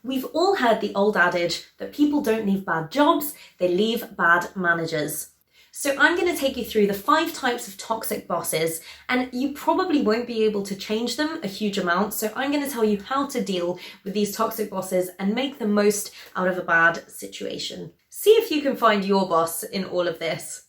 We've all heard the old adage that people don't leave bad jobs, they leave bad managers. So I'm going to take you through the 5 types of toxic bosses, and you probably won't be able to change them a huge amount. So I'm going to tell you how to deal with these toxic bosses and make the most out of a bad situation. See if you can find your boss in all of this.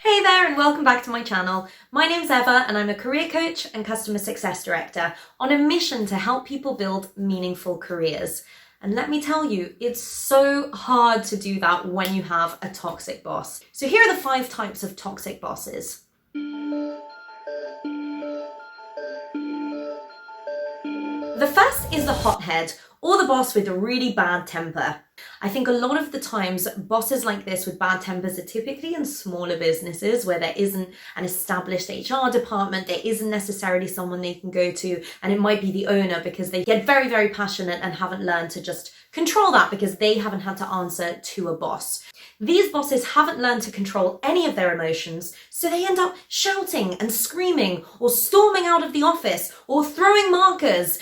Hey there and welcome back to my channel. My name's Eva and I'm a career coach and customer success director on a mission to help people build meaningful careers. And let me tell you, it's so hard to do that when you have a toxic boss. So here are the 5 types of toxic bosses. The first is the hothead, or the boss with a really bad temper. I think a lot of the times bosses like this with bad tempers are typically in smaller businesses where there isn't an established HR department, there isn't necessarily someone they can go to, and it might be the owner because they get very, very passionate and haven't learned to just control that because they haven't had to answer to a boss. These bosses haven't learned to control any of their emotions, so they end up shouting and screaming or storming out of the office or throwing markers.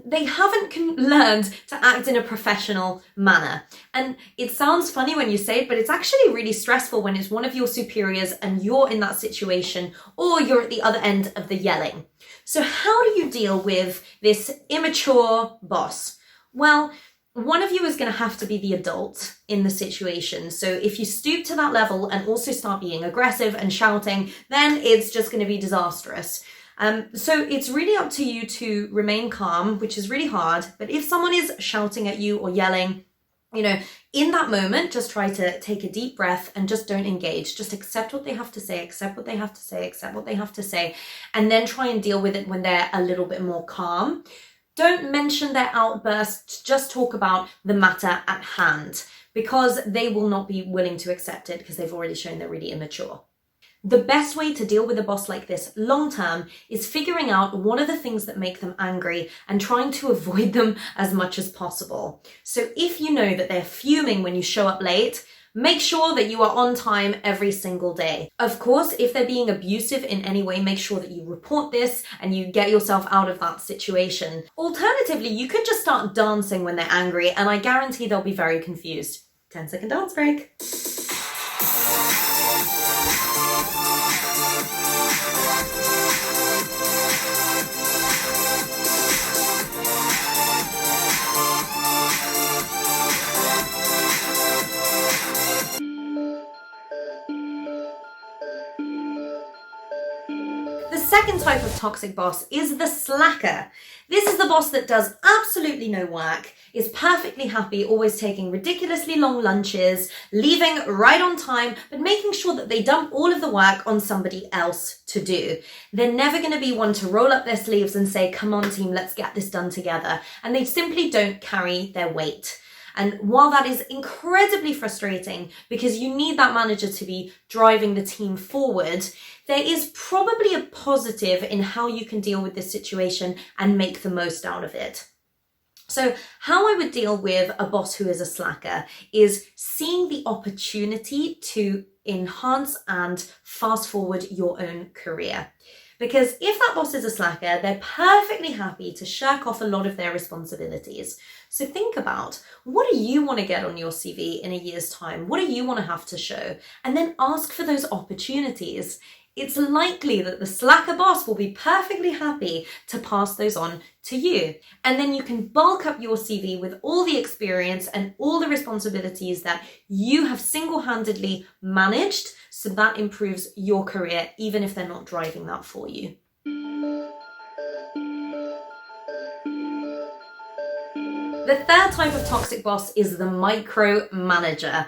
They haven't learned to act in a professional manner. And it sounds funny when you say it, but it's actually really stressful when it's one of your superiors and you're in that situation or you're at the other end of the yelling. So how do you deal with this immature boss? Well, one of you is going to have to be the adult in the situation. So if you stoop to that level and also start being aggressive and shouting, then it's just going to be disastrous. So it's really up to you to remain calm, which is really hard. But if someone is shouting at you or yelling, in that moment, just try to take a deep breath and just don't engage. Just accept what they have to say, accept what they have to say, accept what they have to say, and then try and deal with it when they're a little bit more calm. Don't mention their outbursts, just talk about the matter at hand because they will not be willing to accept it because they've already shown they're really immature. The best way to deal with a boss like this long term is figuring out what are the things that make them angry and trying to avoid them as much as possible. So if you know that they're fuming when you show up late, make sure that you are on time every single day. Of course, if they're being abusive in any way, make sure that you report this and you get yourself out of that situation. Alternatively, you could just start dancing when they're angry and I guarantee they'll be very confused. 10-second dance break. The second type of toxic boss is the slacker. This is the boss that does absolutely no work, is perfectly happy, always taking ridiculously long lunches, leaving right on time, but making sure that they dump all of the work on somebody else to do. They're never going to be one to roll up their sleeves and say, come on team, let's get this done together. And they simply don't carry their weight. And while that is incredibly frustrating because you need that manager to be driving the team forward, there is probably a positive in how you can deal with this situation and make the most out of it. So how I would deal with a boss who is a slacker is seeing the opportunity to enhance and fast forward your own career. Because if that boss is a slacker, they're perfectly happy to shirk off a lot of their responsibilities. So think about, what do you want to get on your CV in a year's time? What do you want to have to show? And then ask for those opportunities. It's likely that the slacker boss will be perfectly happy to pass those on to you. And then you can bulk up your CV with all the experience and all the responsibilities that you have single-handedly managed, so that improves your career, even if they're not driving that for you. The third type of toxic boss is the micromanager.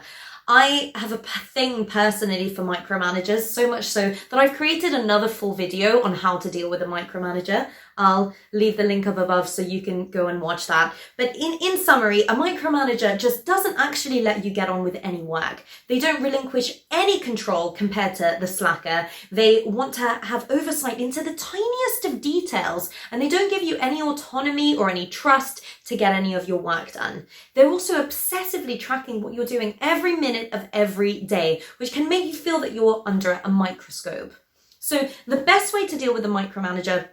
I have a thing personally for micromanagers, so much so that I've created another full video on how to deal with a micromanager. I'll leave the link up above so you can go and watch that. But in summary, a micromanager just doesn't actually let you get on with any work. They don't relinquish any control compared to the slacker. They want to have oversight into the tiniest of details, and they don't give you any autonomy or any trust to get any of your work done. They're also obsessively tracking what you're doing every minute of every day, which can make you feel that you're under a microscope. So the best way to deal with a micromanager,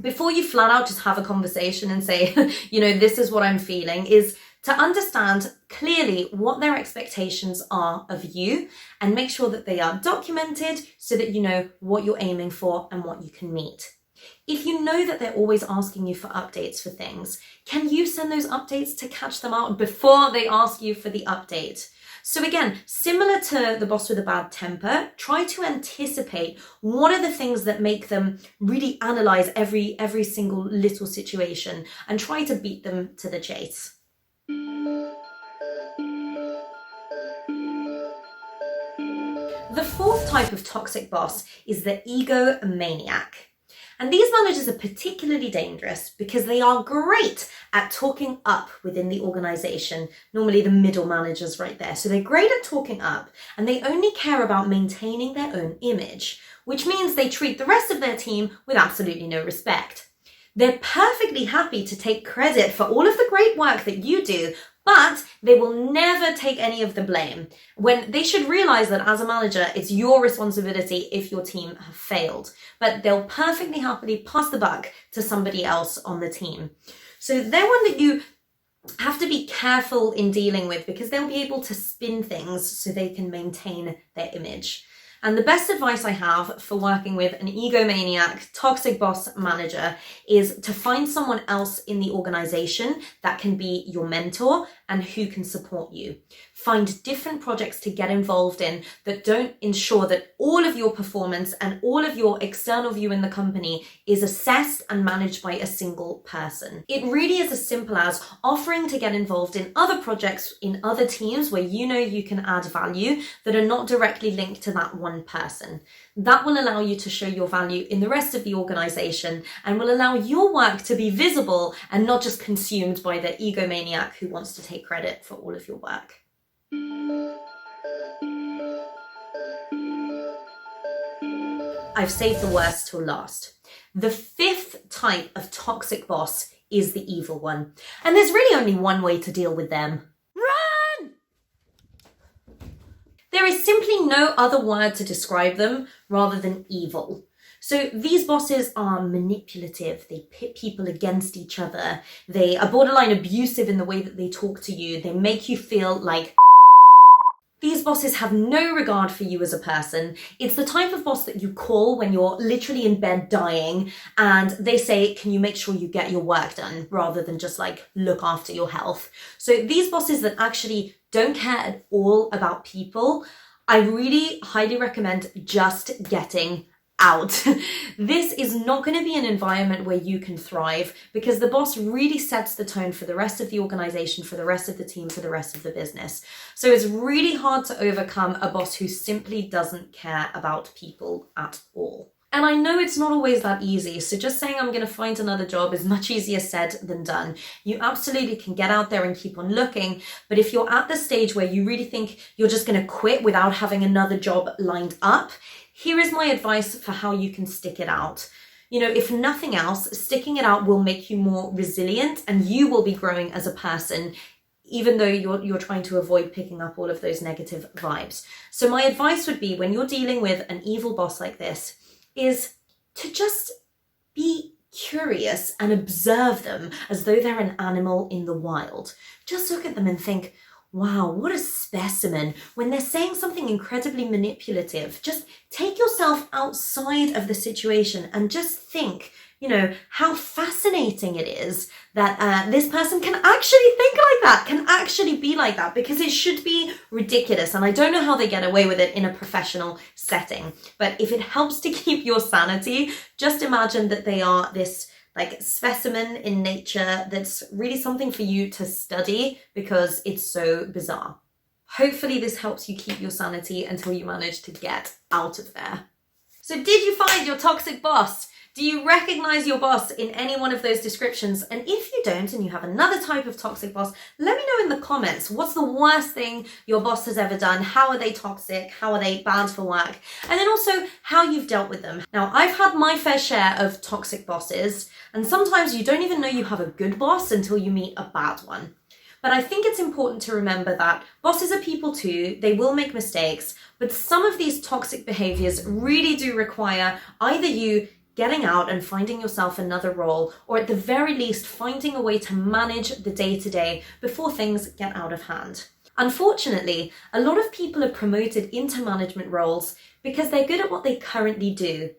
before you flat out just have a conversation and say, this is what I'm feeling, is to understand clearly what their expectations are of you and make sure that they are documented so that you know what you're aiming for and what you can meet. If you know that they're always asking you for updates for things, can you send those updates to catch them out before they ask you for the update? So again, similar to the boss with a bad temper, try to anticipate what are the things that make them really analyze every single little situation and try to beat them to the chase. The fourth type of toxic boss is the egomaniac. And these managers are particularly dangerous because they are great at talking up within the organization, normally the middle managers right there. So they're great at talking up and they only care about maintaining their own image, which means they treat the rest of their team with absolutely no respect. They're perfectly happy to take credit for all of the great work that you do, but they will never take any of the blame, when they should realize that as a manager, it's your responsibility if your team have failed. But they'll perfectly happily pass the buck to somebody else on the team. So they're one that you have to be careful in dealing with because they'll be able to spin things so they can maintain their image. And the best advice I have for working with an egomaniac, toxic boss manager is to find someone else in the organization that can be your mentor and who can support you. Find different projects to get involved in that don't ensure that all of your performance and all of your external view in the company is assessed and managed by a single person. It really is as simple as offering to get involved in other projects in other teams where you know you can add value that are not directly linked to that one person. That will allow you to show your value in the rest of the organization and will allow your work to be visible and not just consumed by the egomaniac who wants to take credit for all of your work. I've saved the worst till last. The fifth type of toxic boss is the evil one. And there's really only one way to deal with them. Run! There is simply no other word to describe them rather than evil. So these bosses are manipulative. They pit people against each other. They are borderline abusive in the way that they talk to you. They make you feel like these bosses have no regard for you as a person. It's the type of boss that you call when you're literally in bed dying and they say, can you make sure you get your work done, rather than just like look after your health. So these bosses that actually don't care at all about people, I really highly recommend just getting out. This is not going to be an environment where you can thrive because the boss really sets the tone for the rest of the organization, for the rest of the team, for the rest of the business. So it's really hard to overcome a boss who simply doesn't care about people at all. And I know it's not always that easy, so just saying I'm going to find another job is much easier said than done. You absolutely can get out there and keep on looking, but if you're at the stage where you really think you're just going to quit without having another job lined up, here is my advice for how you can stick it out. If nothing else, sticking it out will make you more resilient and you will be growing as a person, even though you're trying to avoid picking up all of those negative vibes. So my advice would be, when you're dealing with an evil boss like this, is to just be curious and observe them as though they're an animal in the wild. Just look at them and think, wow, what a specimen. When they're saying something incredibly manipulative, just take yourself outside of the situation and just think, how fascinating it is that this person can actually think like that, can actually be like that, because it should be ridiculous. And I don't know how they get away with it in a professional setting. But if it helps to keep your sanity, just imagine that they are this specimen in nature that's really something for you to study because it's so bizarre. Hopefully this helps you keep your sanity until you manage to get out of there. So did you find your toxic boss? Do you recognize your boss in any one of those descriptions? And if you don't, and you have another type of toxic boss, let me know in the comments. What's the worst thing your boss has ever done? How are they toxic? How are they bad for work? And then also how you've dealt with them. Now, I've had my fair share of toxic bosses, and sometimes you don't even know you have a good boss until you meet a bad one. But I think it's important to remember that bosses are people too, they will make mistakes, but some of these toxic behaviors really do require either you getting out and finding yourself another role, or at the very least finding a way to manage the day-to-day before things get out of hand. Unfortunately, a lot of people are promoted into management roles because they're good at what they currently do.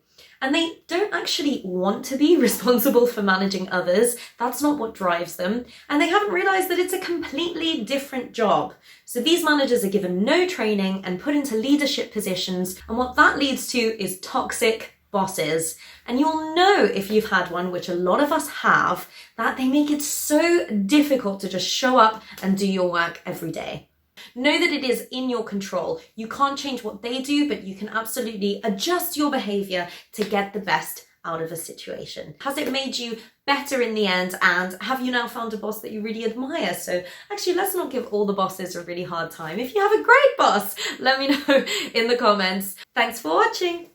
And they don't actually want to be responsible for managing others. That's not what drives them. And they haven't realized that it's a completely different job. So these managers are given no training and put into leadership positions. And what that leads to is toxic bosses. And you'll know if you've had one, which a lot of us have, that they make it so difficult to just show up and do your work every day. Know that it is in your control. You can't change what they do, but you can absolutely adjust your behavior to get the best out of a situation. Has it made you better in the end? And have you now found a boss that you really admire? So actually, let's not give all the bosses a really hard time. If you have a great boss, let me know in the comments. Thanks for watching.